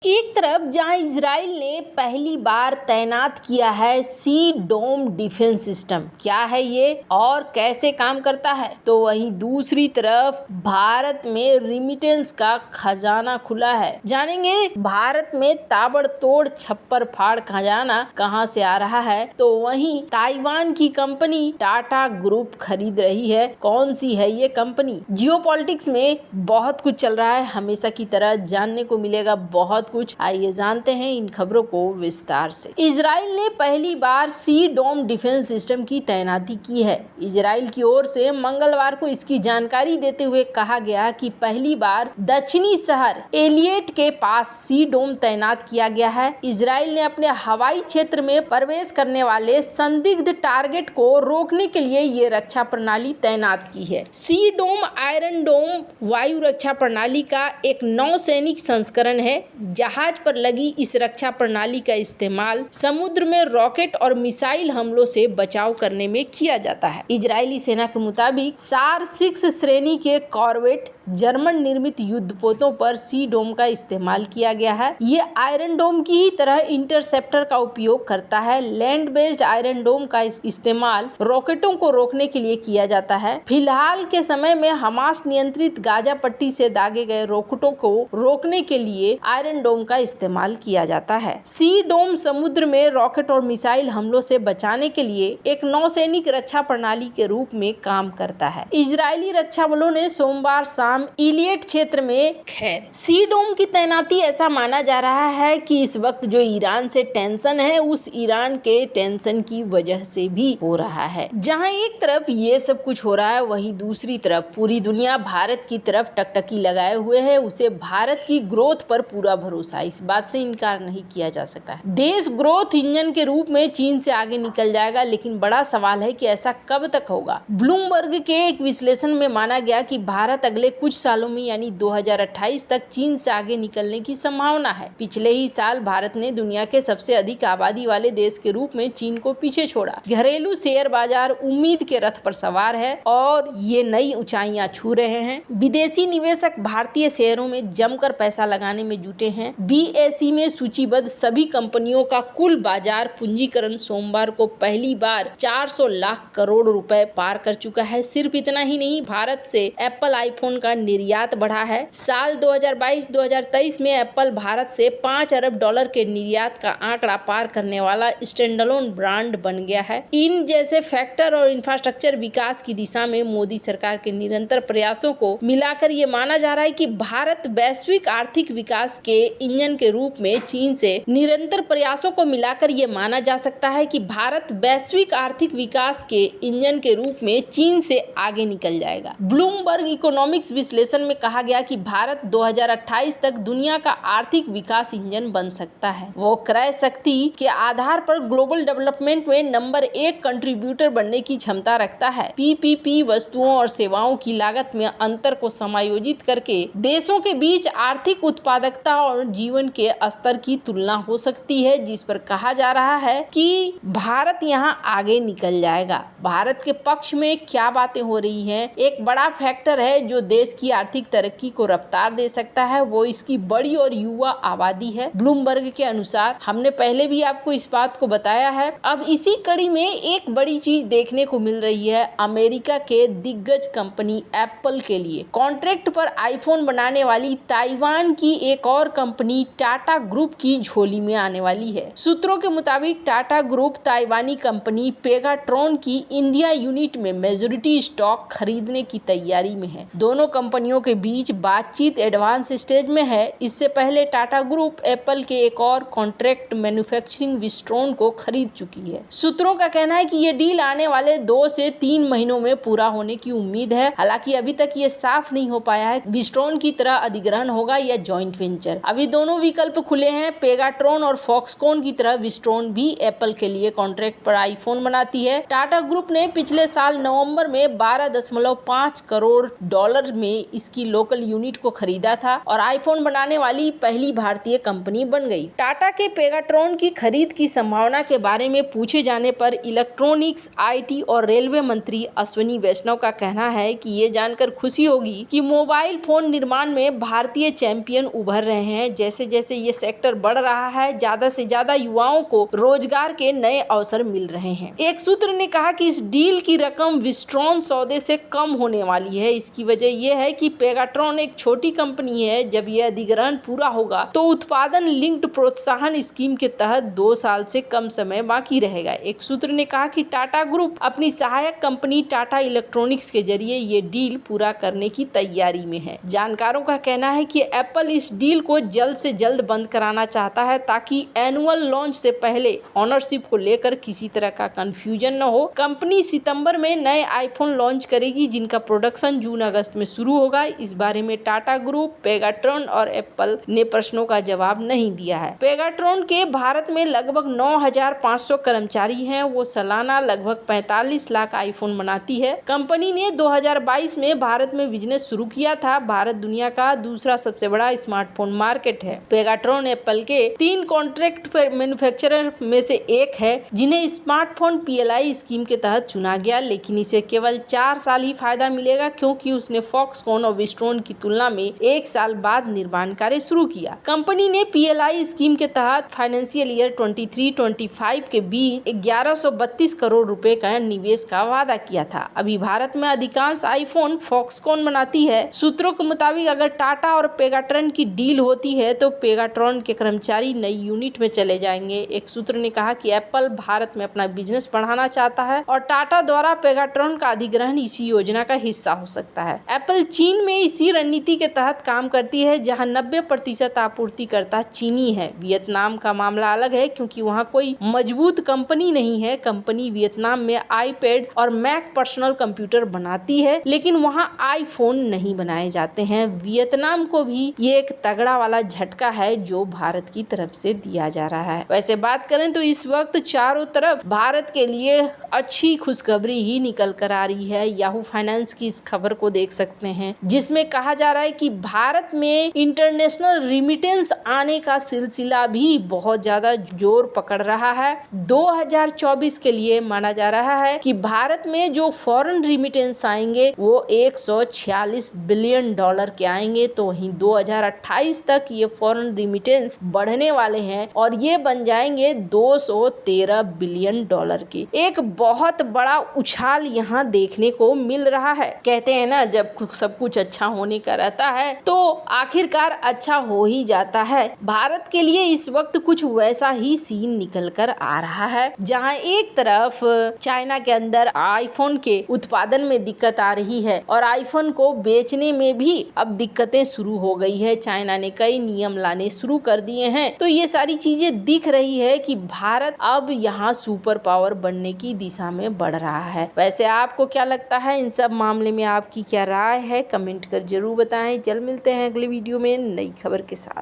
एक तरफ जहां इजराइल ने पहली बार तैनात किया है सी डोम डिफेंस सिस्टम, क्या है ये और कैसे काम करता है, तो वहीं दूसरी तरफ भारत में रिमिटेंस का खजाना खुला है। जानेंगे भारत में ताबड़तोड़ छप्पर फाड़ खजाना कहां से आ रहा है, तो वहीं ताइवान की कंपनी टाटा ग्रुप खरीद रही है। कौन सी है ये कंपनी? जियोपॉलिटिक्स में बहुत कुछ चल रहा है, हमेशा की तरह जानने को मिलेगा बहुत कुछ। आइए जानते हैं इन खबरों को विस्तार से। इजराइल ने पहली बार सी डोम डिफेंस सिस्टम की तैनाती की है। इजराइल की ओर से मंगलवार को इसकी जानकारी देते हुए कहा गया कि पहली बार दक्षिणी शहर एलियट के पास सी डोम तैनात किया गया है। इजराइल ने अपने हवाई क्षेत्र में प्रवेश करने वाले संदिग्ध टारगेट को रोकने के लिए ये रक्षा प्रणाली तैनात की है। सी डोम आयरन डोम वायु रक्षा प्रणाली का एक नौसैनिक संस्करण है। जहाज पर लगी इस रक्षा प्रणाली का इस्तेमाल समुद्र में रॉकेट और मिसाइल हमलों से बचाव करने में किया जाता है। इजरायली सेना के मुताबिक सार 6 श्रेणी के कॉर्वेट जर्मन निर्मित युद्धपोतों पर सी डोम का इस्तेमाल किया गया है। ये आयरन डोम की ही तरह इंटरसेप्टर का उपयोग करता है। लैंड बेस्ड आयरन डोम का इस्तेमाल रॉकेटों को रोकने के लिए किया जाता है। फिलहाल के समय में हमास नियंत्रित गाजा पट्टी से दागे गए रॉकेटों को रोकने के लिए आयरन डोम का इस्तेमाल किया जाता है। सी डोम समुद्र में रॉकेट और मिसाइल हमलों से बचाने के लिए एक नौसैनिक रक्षा प्रणाली के रूप में काम करता है। इजरायली रक्षा बलों ने सोमवार शाम इलियट क्षेत्र में सी डोम की तैनाती ऐसा माना जा रहा है कि इस वक्त जो ईरान से टेंशन है, उस ईरान के टेंशन की वजह से भी हो रहा है। जहां एक तरफ ये सब कुछ हो रहा है, वहीं दूसरी तरफ पूरी दुनिया भारत की तरफ टकटकी लगाए हुए है। उसे भारत की ग्रोथ पर पूरा भरोसा, इस बात से इनकार नहीं किया जा सकता है। देश ग्रोथ इंजन के रूप में चीन से आगे निकल जाएगा, लेकिन बड़ा सवाल है कि ऐसा कब तक होगा। ब्लूमबर्ग के एक विश्लेषण में माना गया कि भारत अगले कुछ सालों में यानी 2028 तक चीन से आगे निकलने की संभावना है। पिछले ही साल भारत ने दुनिया के सबसे अधिक आबादी वाले देश के रूप में चीन को पीछे छोड़ा। घरेलू शेयर बाजार उम्मीद के रथ पर सवार है और ये नई ऊंचाइयां छू रहे हैं। विदेशी निवेशक भारतीय शेयरों में जमकर पैसा लगाने में जुटे हैं। बीएसई में सूचीबद्ध सभी कंपनियों का कुल बाजार पूंजीकरण सोमवार को पहली बार 400 लाख करोड़ रुपए पार कर चुका है। सिर्फ इतना ही नहीं, भारत से एप्पल आईफोन का निर्यात बढ़ा है। साल 2022-2023 में एप्पल भारत से 5 अरब डॉलर के निर्यात का आंकड़ा पार करने वाला स्टैंडअलोन ब्रांड बन गया है। इन जैसे फैक्टर और इंफ्रास्ट्रक्चर विकास की दिशा में मोदी सरकार के निरंतर प्रयासों को मिलाकर ये माना जा रहा है कि भारत वैश्विक आर्थिक विकास के इंजन के रूप में चीन से निरंतर प्रयासों को मिलाकर ये माना जा सकता है कि भारत वैश्विक आर्थिक विकास के इंजन के रूप में चीन से आगे निकल जाएगा। ब्लूमबर्ग इकोनॉमिक्स विश्लेषण में कहा गया कि भारत 2028 तक दुनिया का आर्थिक विकास इंजन बन सकता है। वो क्रय शक्ति के आधार पर ग्लोबल डेवलपमेंट में नंबर 1 कंट्रीब्यूटर बनने की क्षमता रखता है। पीपीपी वस्तुओं और सेवाओं की लागत में अंतर को समायोजित करके देशों के बीच आर्थिक उत्पादकता और जीवन के स्तर की तुलना हो सकती है, जिस पर कहा जा रहा है कि भारत यहां आगे निकल जाएगा। भारत के पक्ष में क्या बातें हो रही हैं? एक बड़ा फैक्टर है जो देश की आर्थिक तरक्की को रफ्तार दे सकता है, वो इसकी बड़ी और युवा आबादी है। ब्लूमबर्ग के अनुसार, हमने पहले भी आपको इस बात को बताया है। अब इसी कड़ी में एक बड़ी चीज देखने को मिल रही है। अमेरिका के दिग्गज कंपनी एप्पल के लिए कॉन्ट्रैक्ट पर आईफोन बनाने वाली ताइवान की एक और कंपनी टाटा ग्रुप की झोली में आने वाली है। सूत्रों के मुताबिक टाटा ग्रुप ताइवानी कंपनी पेगाट्रॉन की इंडिया यूनिट में मेजॉरिटी स्टॉक खरीदने की तैयारी में है। दोनों कंपनियों के बीच बातचीत एडवांस स्टेज में है। इससे पहले टाटा ग्रुप एप्पल के एक और कॉन्ट्रैक्ट मैन्युफैक्चरिंग विस्ट्रॉन को खरीद चुकी है। सूत्रों का कहना है कि ये डील आने वाले 2 से 3 महीनों में पूरा होने की उम्मीद है। हालांकि अभी तक ये साफ नहीं हो पाया है विस्ट्रॉन की तरह अधिग्रहण होगा या जॉइंट वेंचर। अभी दोनों विकल्प खुले हैं। पेगाट्रॉन और फॉक्सकॉन की तरह विस्ट्रॉन भी एप्पल के लिए कॉन्ट्रैक्ट पर आईफोन बनाती है। टाटा ग्रुप ने पिछले साल नवंबर में 12.5 करोड़ डॉलर में में इसकी लोकल यूनिट को खरीदा था और आईफोन बनाने वाली पहली भारतीय कंपनी बन गई। टाटा के पेगाट्रॉन की खरीद की संभावना के बारे में पूछे जाने पर इलेक्ट्रॉनिक्स, आईटी और रेलवे मंत्री अश्विनी वैष्णव का कहना है कि ये जानकर खुशी होगी कि मोबाइल फोन निर्माण में भारतीय चैंपियन उभर रहे हैं। जैसे जैसे ये सेक्टर बढ़ रहा है, ज्यादा से ज्यादा युवाओं को रोजगार के नए अवसर मिल रहे हैं। एक सूत्र ने कहा कि इस डील की रकम विस्ट्रॉन सौदे से कम होने वाली है। इसकी वजह यह है कि पेगाट्रॉन एक छोटी कंपनी है। जब यह अधिग्रहण पूरा होगा तो उत्पादन लिंक्ड प्रोत्साहन स्कीम के तहत 2 साल से कम समय बाकी रहेगा। एक सूत्र ने कहा कि टाटा ग्रुप अपनी सहायक कंपनी टाटा इलेक्ट्रॉनिक्स के जरिए ये डील पूरा करने की तैयारी में है। जानकारों का कहना है कि एप्पल इस डील को जल्द से जल्द बंद कराना चाहता है ताकि एनुअल लॉन्च से पहले ओनरशिप को लेकर किसी तरह का कंफ्यूजन न हो। कंपनी सितंबर में नए आईफोन लॉन्च करेगी जिनका प्रोडक्शन जून-अगस्त में शुरू होगा। इस बारे में टाटा ग्रुप, पेगाट्रॉन और एप्पल ने प्रश्नों का जवाब नहीं दिया है। पेगाट्रॉन के भारत में लगभग 9,500 कर्मचारी हैं। वो सालाना लगभग 45 लाख आईफोन बनाती है। कंपनी ने 2022 में भारत में बिजनेस शुरू किया था। भारत दुनिया का दूसरा सबसे बड़ा स्मार्टफोन मार्केट है। पेगाट्रॉन एप्पल के 3 कॉन्ट्रैक्ट मैन्युफैक्चरर में से एक है जिन्हें स्मार्टफोन पीएलआई स्कीम के तहत चुना गया, लेकिन इसे केवल 4 साल ही फायदा मिलेगा क्योंकि उसने फॉक्सकॉन और विस्ट्रॉन की तुलना में 1 साल बाद निर्माण कार्य शुरू किया। कंपनी ने पीएलआई स्कीम के तहत फाइनेंशियल ईयर 23-25 के बीच 1132 करोड़ रुपए का निवेश का वादा किया था। अभी भारत में अधिकांश आईफोन फॉक्सकॉन बनाती है। सूत्रों के मुताबिक अगर टाटा और पेगाट्रॉन की डील होती है तो पेगाट्रॉन के कर्मचारी नई यूनिट में चले जाएंगे। एक सूत्र ने कहा कि एप्पल भारत में अपना बिजनेस बढ़ाना चाहता है और टाटा द्वारा पेगाट्रॉन का अधिग्रहण इसी योजना का हिस्सा हो सकता है। एप्पल चीन में इसी रणनीति के तहत काम करती है जहां 90% आपूर्तिकर्ता चीनी है। वियतनाम का मामला अलग है क्योंकि वहां कोई मजबूत कंपनी नहीं है। कंपनी वियतनाम में आईपैड और मैक पर्सनल कंप्यूटर बनाती है, लेकिन वहां आईफोन नहीं बनाए जाते हैं। वियतनाम को भी ये एक तगड़ा वाला झटका है जो भारत की तरफ से दिया जा रहा है। वैसे बात करें तो इस वक्त चारों तरफ भारत के लिए अच्छी खुशखबरी ही निकल कर आ रही है। याहू फाइनेंस की इस खबर को देख सकते हैं जिसमें कहा जा रहा है कि भारत में इंटरनेशनल रिमिटेंस आने का सिलसिला भी बहुत ज्यादा जोर पकड़ रहा है। 2024 के लिए माना जा रहा है कि भारत में जो फॉरेन रिमिटेंस आएंगे वो 146 बिलियन डॉलर के आएंगे, तो वहीं 2028 तक ये फॉरेन रिमिटेंस बढ़ने वाले हैं और ये बन जाएंगे 213 बिलियन डॉलर के। एक बहुत बड़ा उछाल यहाँ देखने को मिल रहा है। कहते हैं ना, जब सब कुछ अच्छा होने का रहता है तो आखिरकार अच्छा हो ही जाता है। भारत के लिए इस वक्त कुछ वैसा ही सीन निकल कर आ रहा है जहाँ एक तरफ चाइना के अंदर आईफोन के उत्पादन में दिक्कत आ रही है और आईफोन को बेचने में भी अब दिक्कतें शुरू हो गई है। चाइना ने कई नियम लाने शुरू कर दिए हैं। तो ये सारी चीजें दिख रही है कि भारत अब यहाँ सुपर पावर बनने की दिशा में बढ़ रहा है। वैसे आपको क्या लगता है, इन सब मामले में आपकी क्या राय है? कमेंट कर जरूर बताएं। जल्द मिलते हैं अगले वीडियो में नई खबर के साथ।